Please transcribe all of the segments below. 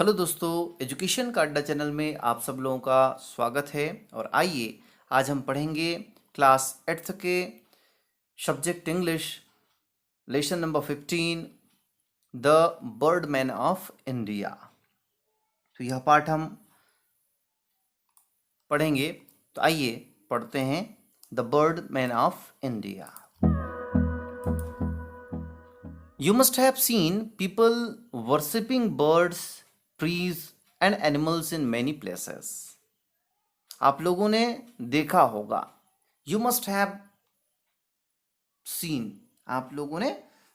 Hello दोस्तों, education का अड्डा चैनल में आप सब लोगों का स्वागत है। और आइए आज हम पढ़ेंगे क्लास 8th के subject English lesson number 15 the birdman of India. तो यह पाठ हम पढ़ेंगे। तो आइए पढ़ते हैं the birdman of India. You must have seen people worshipping birds, trees and animals in many places. आप लोगों ने देखा होगा। यू मस्ट हैव सीन, आप लोगों ने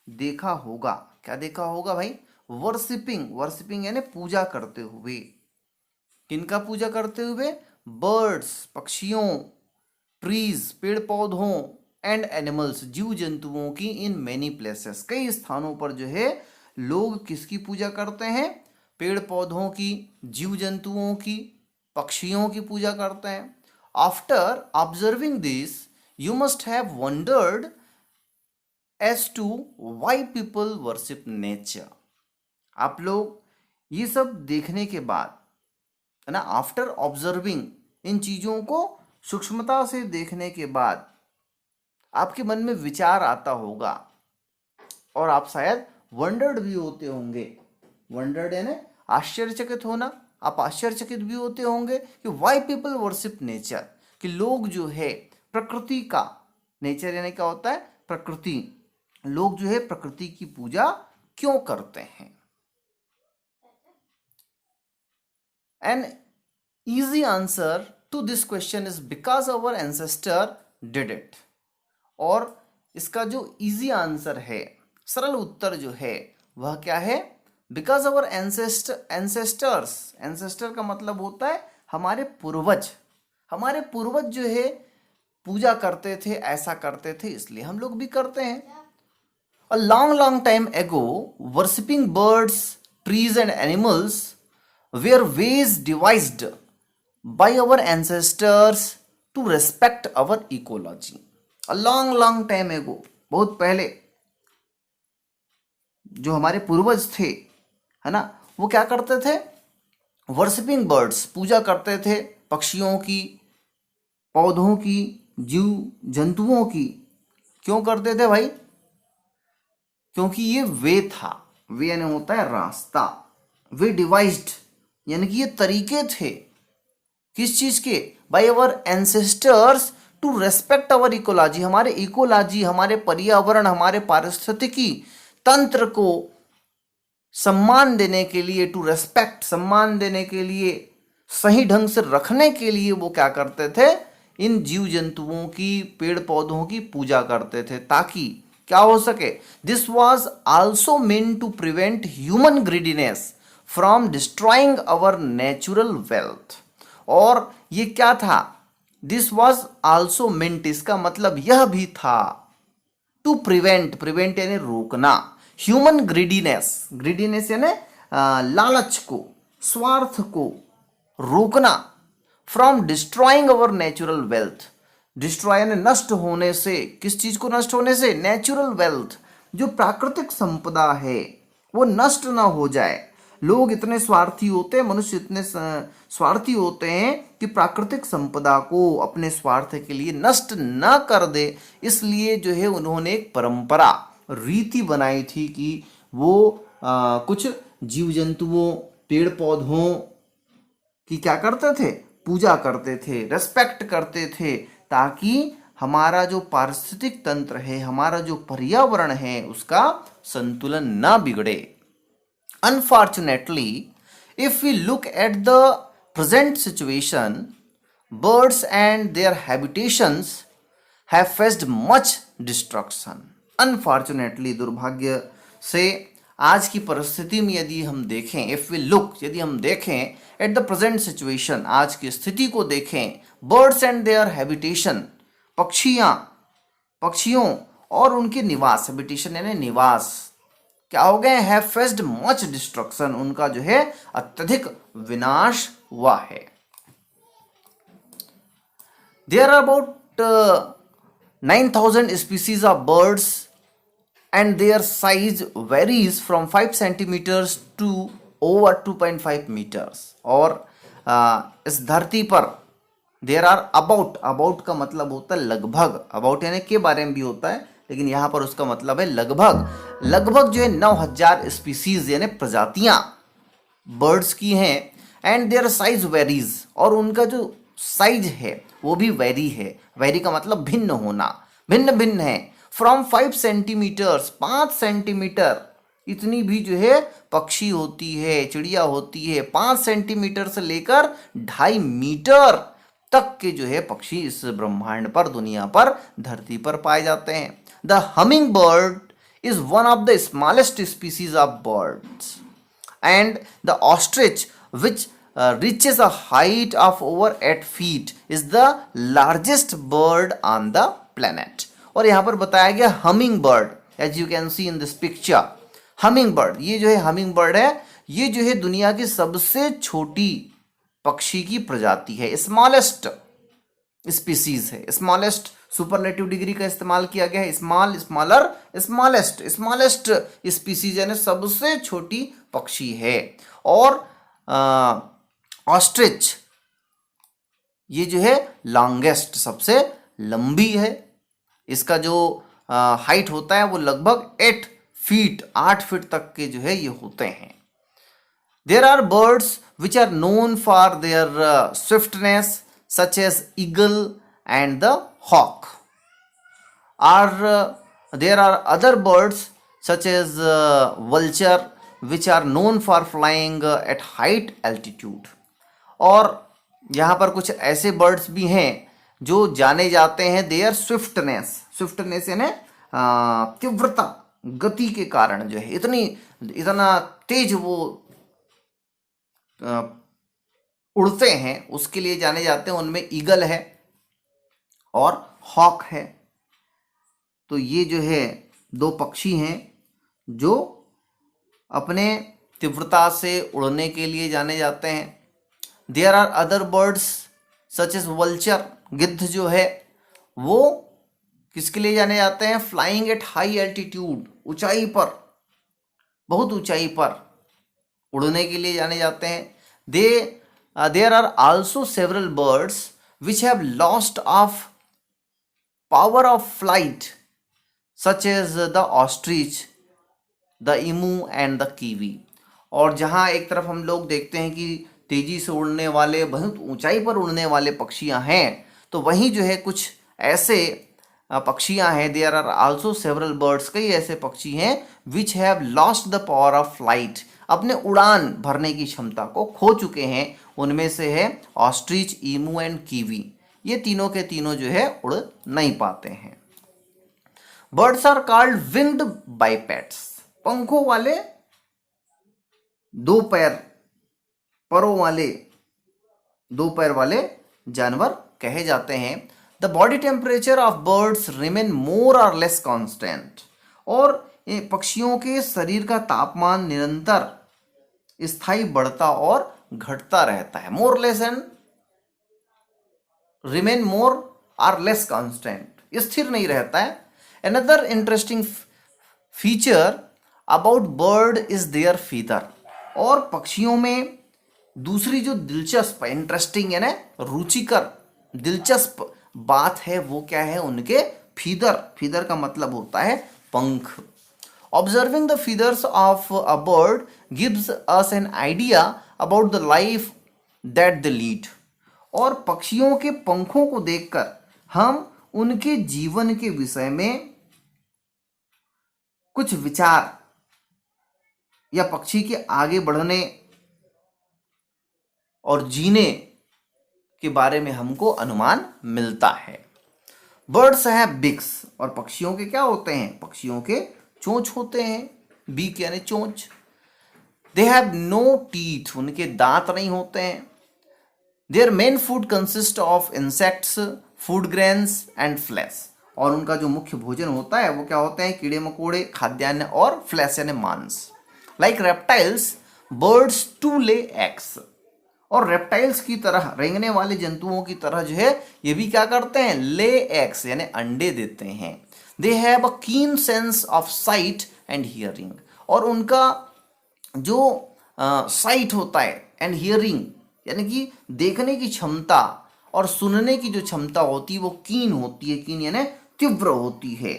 देखा होगा। क्या देखा होगा भाई? वर्शिपिंग, वर्शिपिंग यानी पूजा करते हुए। किनका पूजा करते हुए? बर्ड्स, पक्षियों, ट्रीज, पेड़ पौधों, एंड एनिमल्स, जीव जंतुओं की, इन मेनी प्लेसेस, कई स्थानों पर जो है लोग किसकी पूजा करते हैं? पेड़ पौधों की, जीव जंतुओं की, पक्षियों की पूजा करते हैं। After observing this you must have wondered as to why people worship nature. आप लोग ये सब देखने के बाद, है ना, आफ्टर ऑब्जर्विंग, इन चीजों को सूक्ष्मता से देखने के बाद आपके मन में विचार आता होगा और आप शायद वंडर्ड भी होते होंगे। वंडर्ड यानी आश्चर्यचकित होना। आप आश्चर्यचकित भी होते होंगे कि वाई पीपल वर्शिप नेचर, कि लोग जो है प्रकृति का, नेचर यानी क्या होता है? प्रकृति। लोग जो है प्रकृति की पूजा क्यों करते हैं? An easy answer to this question is because our ancestor did it। और इसका जो इजी आंसर है, सरल उत्तर जो है वह क्या है? बिकॉज अवर एंसेस्टर्स, एंसेस्टर का मतलब होता है हमारे पूर्वज। हमारे पूर्वज जो है पूजा करते थे, ऐसा करते थे, इसलिए हम लोग भी करते हैं। A long long time ago worshipping birds, trees and animals were ways devised by our ancestors to respect our ecology. Long long time ago, बहुत पहले जो हमारे पूर्वज थे, है ना, वो क्या करते थे? वर्शिपिंग बर्ड्स, पूजा करते थे पक्षियों की, पौधों की, जीव जंतुओं की। क्यों करते थे भाई? क्योंकि ये वे था। वे यानी होता है रास्ता। वे डिवाइज्ड यानी कि ये तरीके थे किस चीज के? By our ancestors to respect our ecology, हमारे इकोलॉजी, हमारे पर्यावरण, हमारे पारिस्थितिकी तंत्र को सम्मान देने के लिए, टू रेस्पेक्ट, सम्मान देने के लिए, सही ढंग से रखने के लिए वो क्या करते थे? इन जीव जंतुओं की, पेड़ पौधों की पूजा करते थे, ताकि क्या हो सके? This was also meant to prevent human greediness from destroying our natural wealth. और ये क्या था? दिस वॉज ऑल्सो मेंट, इसका मतलब यह भी था, टू प्रिवेंट, प्रिवेंट यानी रोकना, ह्यूमन ग्रीडीनेस, ग्रीडीनेस यानी लालच को, स्वार्थ को रोकना, from destroying our natural wealth. Destroy यानी नष्ट होने से। किस चीज को नष्ट होने से? नेचुरल वेल्थ, जो प्राकृतिक संपदा है वो नष्ट ना हो जाए। लोग इतने स्वार्थी होते हैं, मनुष्य इतने स्वार्थी होते हैं कि प्राकृतिक संपदा को अपने स्वार्थ के लिए नष्ट न कर दे। इसलिए जो है उन्होंने एक परंपरा, रीति बनाई थी कि वो कुछ जीव जंतुओं, पेड़ पौधों की क्या करते थे? पूजा करते थे, रेस्पेक्ट करते थे, ताकि हमारा जो पारिस्थितिक तंत्र है, हमारा जो पर्यावरण है, उसका संतुलन ना बिगड़े। Unfortunately, if we look at the present situation, birds and their habitations have faced much destruction. Unfortunately, दुर्भाग्य से आज की परिस्थिति में यदि हम देखें, if we look, यदि हम देखें at the present situation, आज की स्थिति को देखें, birds and their habitation, पक्षियों और उनके निवास, habitation यानी निवास, क्या हो गए? हैव फेस्ड मच डिस्ट्रक्शन, उनका जो है अत्यधिक विनाश हुआ है। There are about 9,000 species of birds and their size varies from 5 centimeters to over 2.5 metres. और इस धरती पर देर आर अबाउट का मतलब होता है लगभग, अबाउट यानी के बारे में भी होता है, लेकिन यहाँ पर उसका मतलब है लगभग जो है 9000 स्पीसीज यानी प्रजातियां बर्ड्स की हैं। एंड देयर साइज वेरीज, और उनका जो साइज है वो भी वेरी का मतलब भिन्न होना, भिन्न है। फ्रॉम 5 सेंटीमीटर्स, 5 सेंटीमीटर इतनी भी जो है पक्षी होती है, चिड़िया होती है। 5 सेंटीमीटर से लेकर 2.5 मीटर तक के जो है पक्षी इस ब्रह्मांड पर, दुनिया पर, धरती पर पाए जाते हैं। The humming bird is one of the smallest species of birds and the ostrich which reaches a height of over 8 feet is the largest bird on the planet। और यहाँ पर बताया गया humming bird, as you can see in this picture. Humming bird, ये जो है humming bird है, ये जो है दुनिया की सबसे छोटी पक्षी की प्रजाति है, स्मॉलेस्ट स्पीसीज है। स्मॉलेस्ट सुपरलेटिव डिग्री का इस्तेमाल किया गया है, स्मॉल, स्मॉलर, स्मॉलेस्ट स्पीसीज यानी सबसे छोटी पक्षी है। और ऑस्ट्रिच ये जो है लॉन्गेस्ट, सबसे लंबी है। इसका जो हाइट होता है वो लगभग 8 फीट तक के जो है ये होते हैं। There are birds which are known for their swiftness such as eagle and the hawk। There are other birds such as vulture which are known for flying at height altitude। और यहाँ पर कुछ ऐसे बर्ड्स भी हैं जो जाने जाते हैं देयर स्विफ्टनेस यानी तीव्रता, गति के कारण जो है इतना तेज वो उड़ते हैं, उसके लिए जाने जाते हैं। उनमें ईगल है और हॉक है। तो ये जो है 2 पक्षी हैं जो अपने तीव्रता से उड़ने के लिए जाने जाते हैं। There are other birds such as vulture, गिद्ध जो है वो किसके लिए जाने जाते हैं? फ्लाइंग एट हाई एल्टीट्यूड, ऊंचाई पर, बहुत ऊंचाई पर उड़ने के लिए जाने जाते हैं। There are also several birds which have lost of power of flight such as the ostrich, the emu and the kiwi। और जहाँ एक तरफ हम लोग देखते हैं कि तेजी से उड़ने वाले, बहुत ऊंचाई पर उड़ने वाले पक्षियाँ हैं, तो वहीं जो है कुछ ऐसे पक्षियाँ हैं। There are also several birds, कई ऐसे पक्षी हैं which have lost the power of flight, अपने उड़ान भरने की क्षमता को खो चुके हैं। उनमें से है ऑस्ट्रिच, ईमू एंड कीवी। ये तीनों के तीनों जो है उड़ नहीं पाते हैं। बर्ड्स आर कॉल्ड विंग्ड बाइपेट्स, पंखों वाले, 2 पैर वाले जानवर कहे जाते हैं। The body temperature of birds remain more और लेस कांस्टेंट। और पक्षियों के शरीर का तापमान निरंतर स्थायी बढ़ता और घटता रहता है। More less and remain more और लेस कांस्टेंट, स्थिर नहीं रहता है। Another interesting feature about bird is their feather. और पक्षियों में दूसरी जो दिलचस्प, इंटरेस्टिंग यानी रुचिकर, दिलचस्प बात है वो क्या है? उनके फीदर का मतलब होता है पंख। Observing the feathers of a bird gives us an idea about the life that they lead। और पक्षियों के पंखों को देखकर हम उनके जीवन के विषय में कुछ विचार या पक्षी के आगे बढ़ने और जीने के बारे में हमको अनुमान मिलता है। बर्ड्स हैव बिक्स, और पक्षियों के क्या होते हैं? पक्षियों के चोंच होते हैं, बीक यानी चोंच। दे हैव नो टीथ, उनके दांत नहीं होते हैं। Their main food consist of insects, food grains and flesh. और उनका जो मुख्य भोजन होता है वो क्या होते हैं? कीड़े मकोड़े, खाद्यान्न और फ्लैश यानी मांस। Like reptiles, birds to lay eggs. और रेप्टाइल्स की तरह, रेंगने वाले जंतुओं की तरह जो है ये भी क्या करते हैं? ले एग्स यानी अंडे देते हैं। दे हैव अ कीन sense of site and hearing. और उनका जो साइट होता है एंड हियरिंग, यानी कि देखने की क्षमता और सुनने की जो क्षमता होती है वो कीन होती है, कीन यानी तीव्र होती है।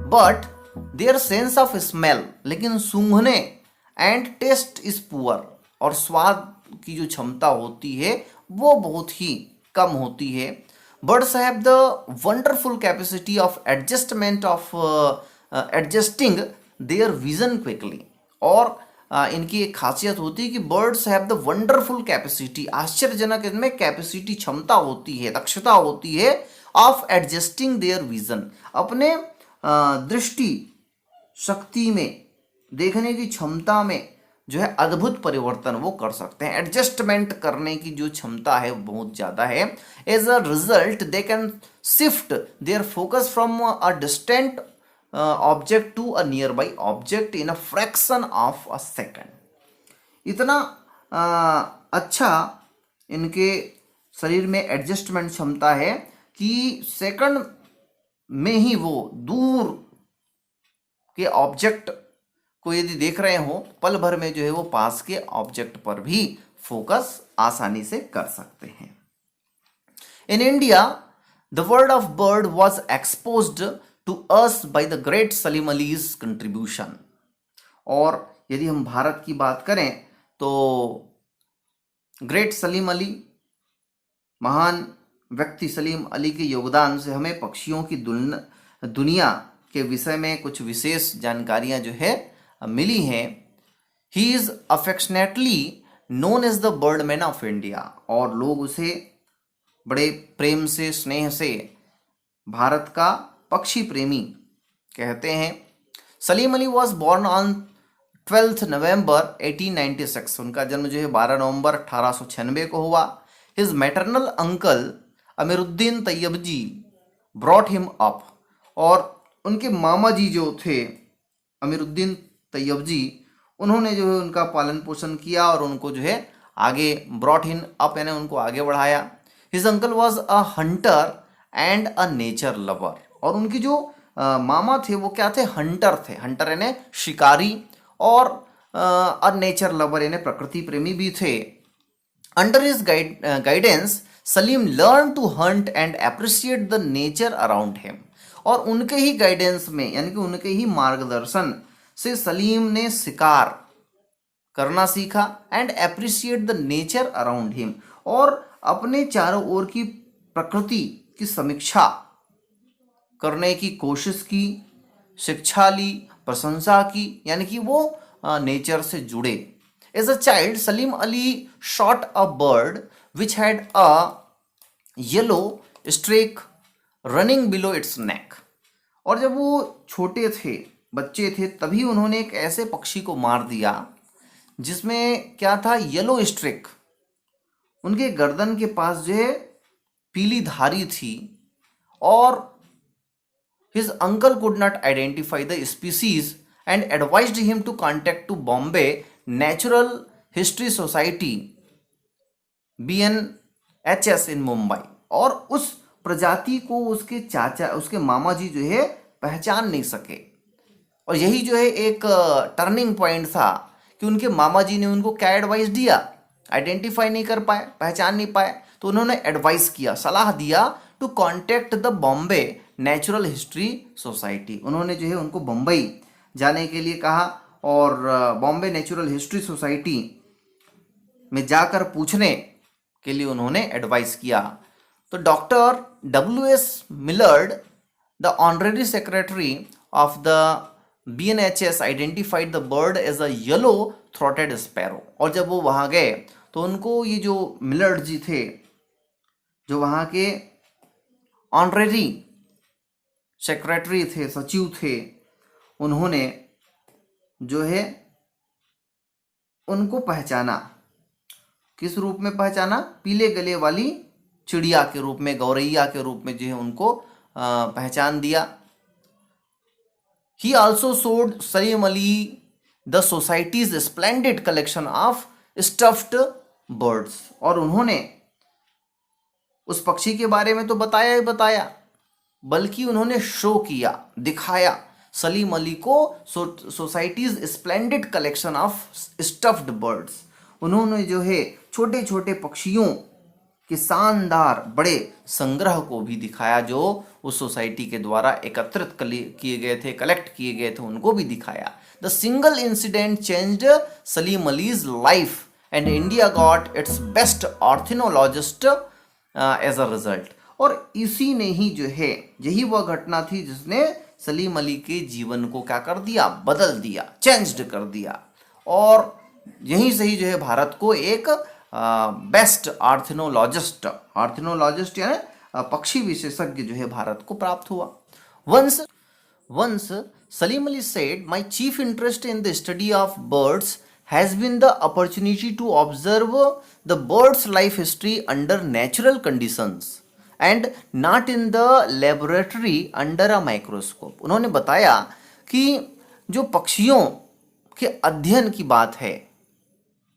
But their sense of smell, लेकिन सूंघने एंड टेस्ट इज पुअर, और स्वाद की जो क्षमता होती है वो बहुत ही कम होती है। Birds have the wonderful capacity of adjustment of adjusting their vision quickly, और इनकी एक खासियत होती है कि birds have the wonderful capacity, आश्चर्यजनक इनमें कैपेसिटी क्षमता होती है, दक्षता होती है ऑफ एडजस्टिंग देयर विजन, अपने दृष्टि शक्ति में, देखने की क्षमता में जो है अद्भुत परिवर्तन वो कर सकते हैं। एडजस्टमेंट करने की जो क्षमता है वो बहुत ज़्यादा है। As a result they can shift their focus from a distant object to a nearby object in a fraction of a second. इतना अच्छा इनके शरीर में एडजस्टमेंट क्षमता है कि सेकंड में ही वो दूर के ऑब्जेक्ट को यदि देख रहे हो, पल भर में जो है वो पास के ऑब्जेक्ट पर भी फोकस आसानी से कर सकते हैं। In India the world of bird was exposed to us by the great Salim Ali's contribution. और यदि हम भारत की बात करें तो ग्रेट सलीम अली, महान व्यक्ति सलीम अली के योगदान से हमें पक्षियों की दुनिया के विषय में कुछ विशेष जानकारियां जो है मिली हैं। He is affectionately known as the birdman of India, और लोग उसे बड़े प्रेम से, स्नेह से भारत का पक्षी प्रेमी कहते हैं। Salim Ali was born on 12 नवंबर 1896, उनका जन्म जो है 12 नवंबर 1896 को हुआ। His maternal uncle Amiruddin Tyabji brought him up, और उनके मामा जी जो थे अमीरुद्दीन तैयबजी, उन्होंने जो है उनका पालन पोषण किया और उनको जो है आगे ब्रॉट हिम अप यानी उनको आगे बढ़ाया। His uncle was a Hunter and a nature lover, और उनके जो मामा थे वो क्या थे, हंटर थे, हंटर यानी शिकारी, और अ नेचर लवर यानी प्रकृति प्रेमी भी थे। Under his guidance Salim learn to hunt and appreciate the nature around him, और उनके ही गाइडेंस में यानी कि उनके ही मार्गदर्शन से सलीम ने शिकार करना सीखा and appreciate the nature around him, और अपने चारों ओर की प्रकृति की समीक्षा करने की कोशिश की, शिक्षा ली, प्रशंसा की, यानी कि वो नेचर से जुड़े। As a child Salim Ali shot a bird which had a yellow streak running below its neck, और जब वो छोटे थे, बच्चे थे, तभी उन्होंने एक ऐसे पक्षी को मार दिया जिसमें क्या था, येलो स्ट्रिक, उनके गर्दन के पास जो है पीली धारी थी, और his uncle could not identify the species and advised him to contact to Bombay Natural History Society BNHS in Mumbai, और उस प्रजाति को उसके चाचा, उसके मामा जी जो है पहचान नहीं सके, और यही जो है एक टर्निंग पॉइंट था कि उनके मामा जी ने उनको क्या एडवाइस दिया, आइडेंटिफाई नहीं कर पाए, पहचान नहीं पाए, तो उन्होंने एडवाइस किया, सलाह दिया to contact the Bombay Natural History Society, उन्होंने जो है उनको बम्बई जाने के लिए कहा, और बॉम्बे नेचुरल हिस्ट्री सोसाइटी में जाकर पूछने के लिए उन्होंने एडवाइस किया। तो doctor WS Millard the honorary secretary of the BNHS identified the bird as a yellow throated sparrow, और जब वो वहाँ गए तो उनको ये जो मिलर्ड जी थे, जो वहाँ के ऑनरेरी सेक्रेटरी थे, सचिव थे, उन्होंने जो है उनको पहचाना, किस रूप में पहचाना, पीले गले वाली चिड़िया के रूप में, गौरैया के रूप में जो है उनको पहचान दिया। He also showed Salim Ali the society's splendid collection of stuffed birds, और उन्होंने उस पक्षी के बारे में तो बताया ही बताया, बल्कि उन्होंने शो किया, दिखाया सलीम अली को societies splendid collection of stuffed birds, उन्होंने जो है छोटे छोटे पक्षियों के शानदार बड़े संग्रह को भी दिखाया, जो उस सोसाइटी के द्वारा एकत्रित किए गए थे, कलेक्ट किए गए थे, उनको भी दिखाया। The single incident changed Salim Ali's life and India got its best ornithologist as a result. और इसी ने ही जो है, यही वह घटना थी जिसने सलीम अली के जीवन को क्या कर दिया, बदल दिया, चेंज्ड कर दिया। और यहीं से ही जो है भारत को एक बेस्ट आर्थिनोलॉजिस्ट यानी पक्षी विशेषज्ञ जो है भारत को प्राप्त हुआ। Once Salim Ali said, my chief interest in the study of birds has been the opportunity to observe the bird's life history under natural conditions and not in the laboratory under a microscope। उन्होंने बताया कि जो पक्षियों के अध्ययन की बात है,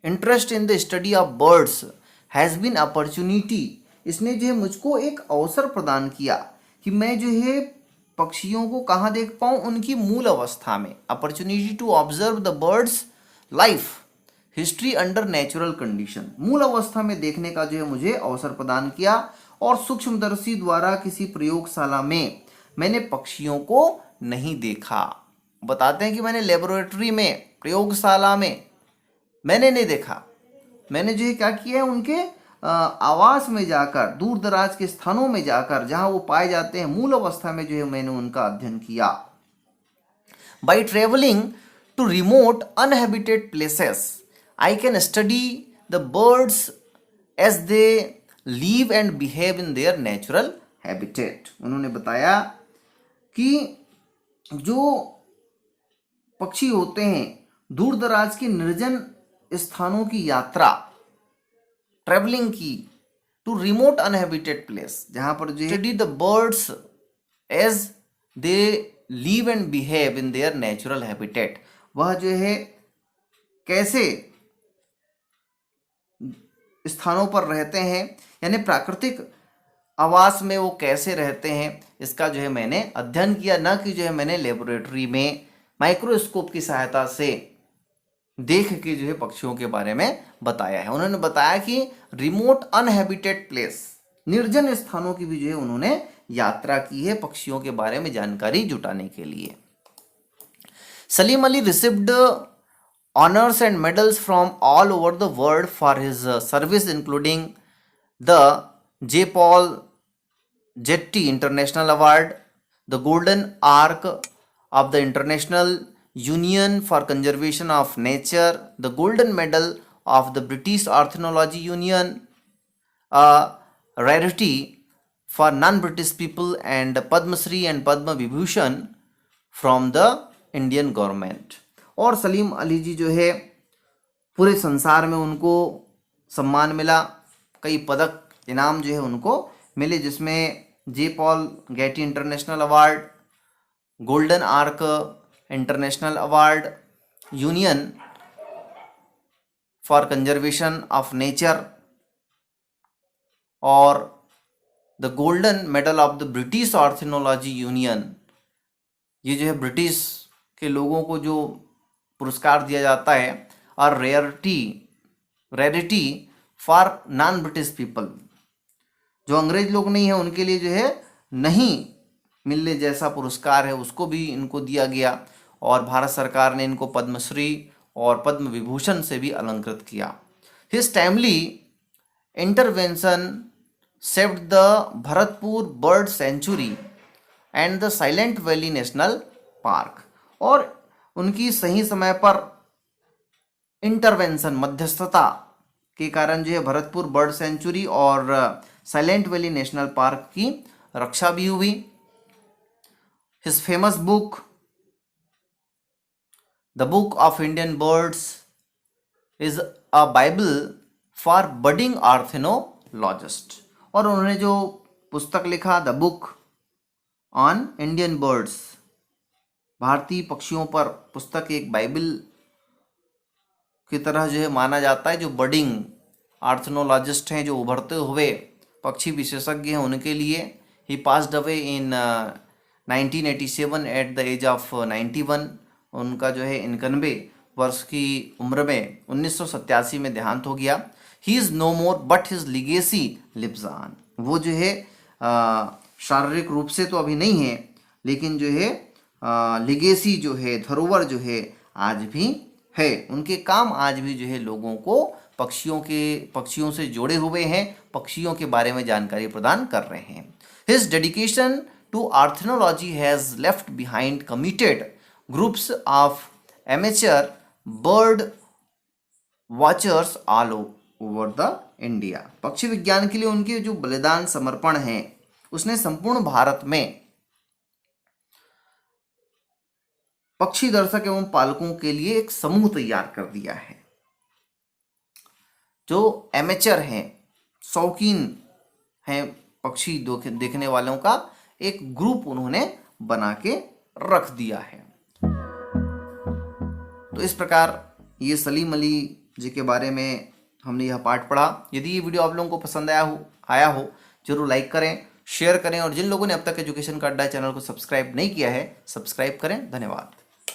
interest in the study of birds has been opportunity, इसने जो है मुझको एक अवसर प्रदान किया कि मैं जो है पक्षियों को कहाँ देख पाऊँ, उनकी मूल अवस्था में। Opportunity to observe the birds life history under natural condition, मूल अवस्था में देखने का जो है मुझे अवसर प्रदान किया। और सूक्ष्मदर्शी द्वारा किसी प्रयोगशाला में मैंने पक्षियों को नहीं देखा। बताते हैं कि मैंने लेबोरेटरी में, प्रयोगशाला में मैंने नहीं देखा। मैंने जो है क्या किया है, उनके आवास में जाकर, दूर दराज के स्थानों में जाकर, जहां वो पाए जाते हैं मूल अवस्था में, जो है मैंने उनका अध्ययन किया। By travelling to remote uninhabited places, I can study the birds as they live and behave in their natural habitat। उन्होंने बताया कि जो पक्षी होते हैं, दूर दराज के निर्जन स्थानों की यात्रा, ट्रेवलिंग की, टू रिमोट अनहैबिटेड प्लेस, जहां पर जो study the birds as they live and behave in their natural habitat, वह जो है कैसे स्थानों पर रहते हैं, यानी प्राकृतिक आवास में वो कैसे रहते हैं, इसका जो है मैंने अध्ययन किया, न कि जो है मैंने लेबोरेटरी में माइक्रोस्कोप की सहायता से देख के जो है पक्षियों के बारे में बताया है। उन्होंने बताया कि रिमोट अनहैबिटेड प्लेस, निर्जन स्थानों की भी जो है उन्होंने यात्रा की है पक्षियों के बारे में जानकारी जुटाने के लिए। Salim Ali received honors and medals from all over the world for his service, including the J. Paul Getty International Award, the Golden Arc of the International Union for Conservation of Nature, the Golden Medal of the British Ornithology Union, a rarity for non-British people, and Padma Shri and Padma Vibhushan from the Indian government. और सलीम अली जी जो है पूरे संसार में उनको सम्मान मिला, कई पदक इनाम जो है उनको मिले, जिसमें J Paul Getty international award, Golden Ark international award, union for conservation of nature और the golden medal of the British ornithology union. ये जो है ब्रिटिश के लोगों को जो पुरस्कार दिया जाता है, और rarity for non British people, जो अंग्रेज लोग नहीं है उनके लिए जो है नहीं मिलने जैसा पुरस्कार है, उसको भी इनको दिया गया। और भारत सरकार ने इनको पद्मश्री और पद्म विभूषण से भी अलंकृत किया। His timely intervention saved the Bharatpur bird century and the silent Valley national park. और उनकी सही समय पर इंटरवेंशन, मध्यस्थता के कारण जो है भरतपुर बर्ड सेंचुरी और साइलेंट वैली नेशनल पार्क की रक्षा भी हुई। His famous book the book of Indian birds is a bible for budding ornithologist. और उन्होंने जो पुस्तक लिखा, the book on Indian birds, भारतीय पक्षियों पर पुस्तक, एक बाइबल की तरह जो है माना जाता है। जो बडिंग ऑर्थिनोलॉजिस्ट हैं, जो उभरते हुए पक्षी विशेषज्ञ हैं, उनके लिए। He passed away in 1987 at the age of 91, उनका जो है 91 वर्ष की उम्र में 1987 में देहांत हो गया। He is no more but his legacy lives on. वो जो है शारीरिक रूप से तो अभी नहीं है, लेकिन जो है लिगेसी जो है, धरोहर जो है आज भी है। उनके काम आज भी जो है लोगों को पक्षियों से जोड़े हुए हैं, पक्षियों के बारे में जानकारी प्रदान कर रहे हैं। His dedication to ornithology has left behind committed groups of amateur bird watchers all over the India. पक्षी विज्ञान के लिए उनके जो बलिदान समर्पण है, उसने संपूर्ण भारत में पक्षी दर्शक एवं पालकों के लिए एक समूह तैयार कर दिया है। जो एमेचर हैं, शौकीन हैं पक्षी देखने वालों का, एक ग्रुप उन्होंने बना के रख दिया है। तो इस प्रकार ये सलीम अली जी के बारे में हमने यह पाठ पढ़ा। यदि ये वीडियो आप लोगों को पसंद आया हो जरूर लाइक करें, शेयर करें, और जिन लोगों ने अब तक एजुकेशन का अड्डा चैनल को सब्सक्राइब नहीं किया है, सब्सक्राइब करें। धन्यवाद।